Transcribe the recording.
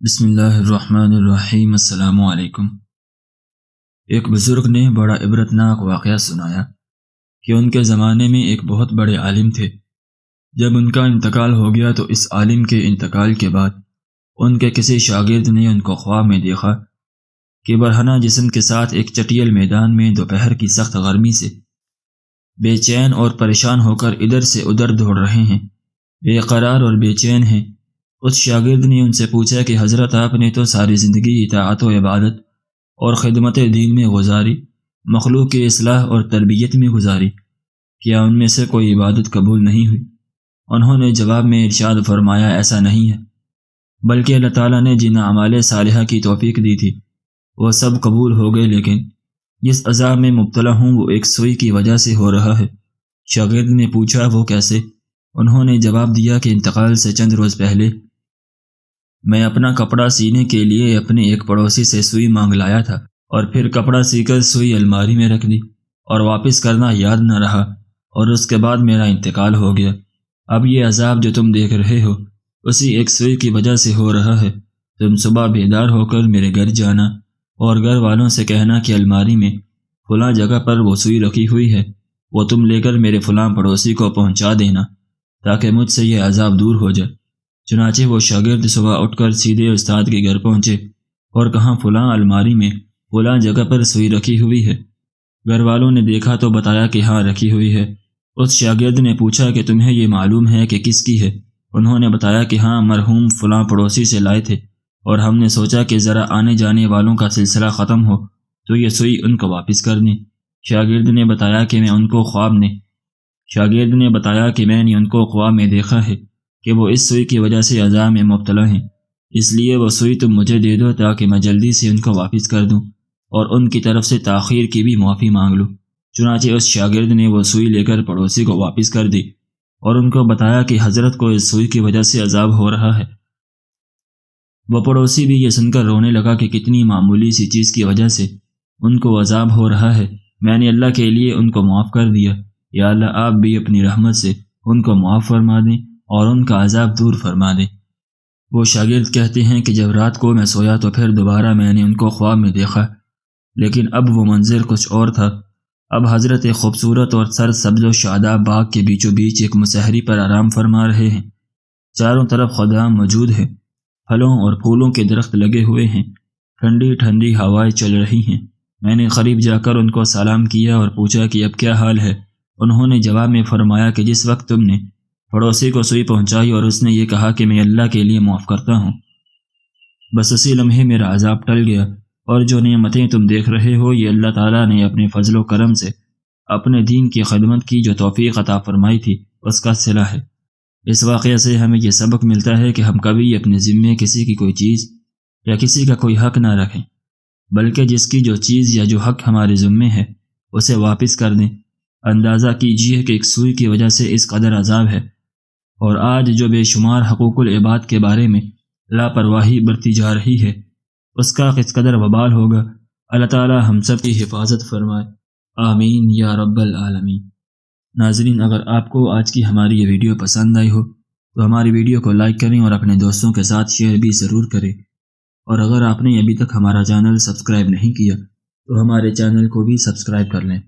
بسم اللہ الرحمن الرحیم۔ السلام علیکم۔ ایک بزرگ نے بڑا عبرتناک واقعہ سنایا کہ ان کے زمانے میں ایک بہت بڑے عالم تھے۔ جب ان کا انتقال ہو گیا تو اس عالم کے انتقال کے بعد ان کے کسی شاگرد نے ان کو خواب میں دیکھا کہ برہنہ جسم کے ساتھ ایک چٹیل میدان میں دوپہر کی سخت گرمی سے بے چین اور پریشان ہو کر ادھر سے ادھر دوڑ رہے ہیں، بے قرار اور بے چین ہیں۔ اس شاگرد نے ان سے پوچھا کہ حضرت آپ نے تو ساری زندگی اطاعت و عبادت اور خدمت دین میں گزاری، مخلوق کی اصلاح اور تربیت میں گزاری، کیا ان میں سے کوئی عبادت قبول نہیں ہوئی؟ انہوں نے جواب میں ارشاد فرمایا، ایسا نہیں ہے، بلکہ اللہ تعالیٰ نے جن اعمال صالحہ کی توفیق دی تھی وہ سب قبول ہو گئے، لیکن جس عذاب میں مبتلا ہوں وہ ایک سوئی کی وجہ سے ہو رہا ہے۔ شاگرد نے پوچھا، وہ کیسے؟ انہوں نے جواب دیا کہ انتقال سے چند روز پہلے میں اپنا کپڑا سینے کے لیے اپنے ایک پڑوسی سے سوئی مانگ لایا تھا، اور پھر کپڑا سی کر سوئی الماری میں رکھ دی اور واپس کرنا یاد نہ رہا، اور اس کے بعد میرا انتقال ہو گیا۔ اب یہ عذاب جو تم دیکھ رہے ہو اسی ایک سوئی کی وجہ سے ہو رہا ہے۔ تم صبح بیدار ہو کر میرے گھر جانا اور گھر والوں سے کہنا کہ الماری میں فلاں جگہ پر وہ سوئی رکھی ہوئی ہے، وہ تم لے کر میرے فلاں پڑوسی کو پہنچا دینا تاکہ مجھ سے یہ عذاب دور ہو جائے۔ چنانچہ وہ شاگرد صبح اٹھ کر سیدھے استاد کے گھر پہنچے اور کہاں فلاں الماری میں فلاں جگہ پر سوئی رکھی ہوئی ہے۔ گھر والوں نے دیکھا تو بتایا کہ ہاں رکھی ہوئی ہے۔ اس شاگرد نے پوچھا کہ تمہیں یہ معلوم ہے کہ کس کی ہے؟ انہوں نے بتایا کہ ہاں مرحوم فلاں پڑوسی سے لائے تھے، اور ہم نے سوچا کہ ذرا آنے جانے والوں کا سلسلہ ختم ہو تو یہ سوئی ان کو واپس کر دیں۔ شاگرد نے بتایا کہ میں نے ان کو خواب میں دیکھا ہے کہ وہ اس سوئی کی وجہ سے عذاب میں مبتلا ہیں، اس لیے وہ سوئی تم مجھے دے دو تاکہ میں جلدی سے ان کو واپس کر دوں اور ان کی طرف سے تاخیر کی بھی معافی مانگ لوں۔ چنانچہ اس شاگرد نے وہ سوئی لے کر پڑوسی کو واپس کر دی اور ان کو بتایا کہ حضرت کو اس سوئی کی وجہ سے عذاب ہو رہا ہے۔ وہ پڑوسی بھی یہ سن کر رونے لگا کہ کتنی معمولی سی چیز کی وجہ سے ان کو عذاب ہو رہا ہے، میں نے اللہ کے لیے ان کو معاف کر دیا، یا اللہ آپ بھی اپنی رحمت سے ان کو معاف فرما دیں اور ان کا عذاب دور فرما دیں۔ وہ شاگرد کہتے ہیں کہ جب رات کو میں سویا تو پھر دوبارہ میں نے ان کو خواب میں دیکھا، لیکن اب وہ منظر کچھ اور تھا۔ اب حضرت ایک خوبصورت اور سر سبز و شاداب باغ کے بیچوں بیچ ایک مسحری پر آرام فرما رہے ہیں۔ چاروں طرف خدام موجود ہیں، پھلوں اور پھولوں کے درخت لگے ہوئے ہیں، ٹھنڈی ٹھنڈی ہوائیں چل رہی ہیں۔ میں نے قریب جا کر ان کو سلام کیا اور پوچھا کہ اب کیا حال ہے؟ انہوں نے جواب میں فرمایا کہ جس وقت تم نے پڑوسی کو سوئی پہنچائی اور اس نے یہ کہا کہ میں اللہ کے لیے معاف کرتا ہوں، بس اسی لمحے میرا عذاب ٹل گیا، اور جو نعمتیں تم دیکھ رہے ہو یہ اللہ تعالیٰ نے اپنے فضل و کرم سے اپنے دین کی خدمت کی جو توفیق عطا فرمائی تھی اس کا صلہ ہے۔ اس واقعے سے ہمیں یہ سبق ملتا ہے کہ ہم کبھی اپنے ذمے کسی کی کوئی چیز یا کسی کا کوئی حق نہ رکھیں، بلکہ جس کی جو چیز یا جو حق ہمارے ذمے ہے اسے واپس کر دیں۔ اندازہ کیجیے کہ ایک سوئی کی وجہ سے اس قدر عذاب ہے، اور آج جو بے شمار حقوق العباد کے بارے میں لاپرواہی برتی جا رہی ہے اس کا کس قدر وبال ہوگا۔ اللہ تعالی ہم سب کی حفاظت فرمائے، آمین یا رب العالمین۔ ناظرین، اگر آپ کو آج کی ہماری یہ ویڈیو پسند آئی ہو تو ہماری ویڈیو کو لائک کریں اور اپنے دوستوں کے ساتھ شیئر بھی ضرور کریں، اور اگر آپ نے ابھی تک ہمارا چینل سبسکرائب نہیں کیا تو ہمارے چینل کو بھی سبسکرائب کر لیں۔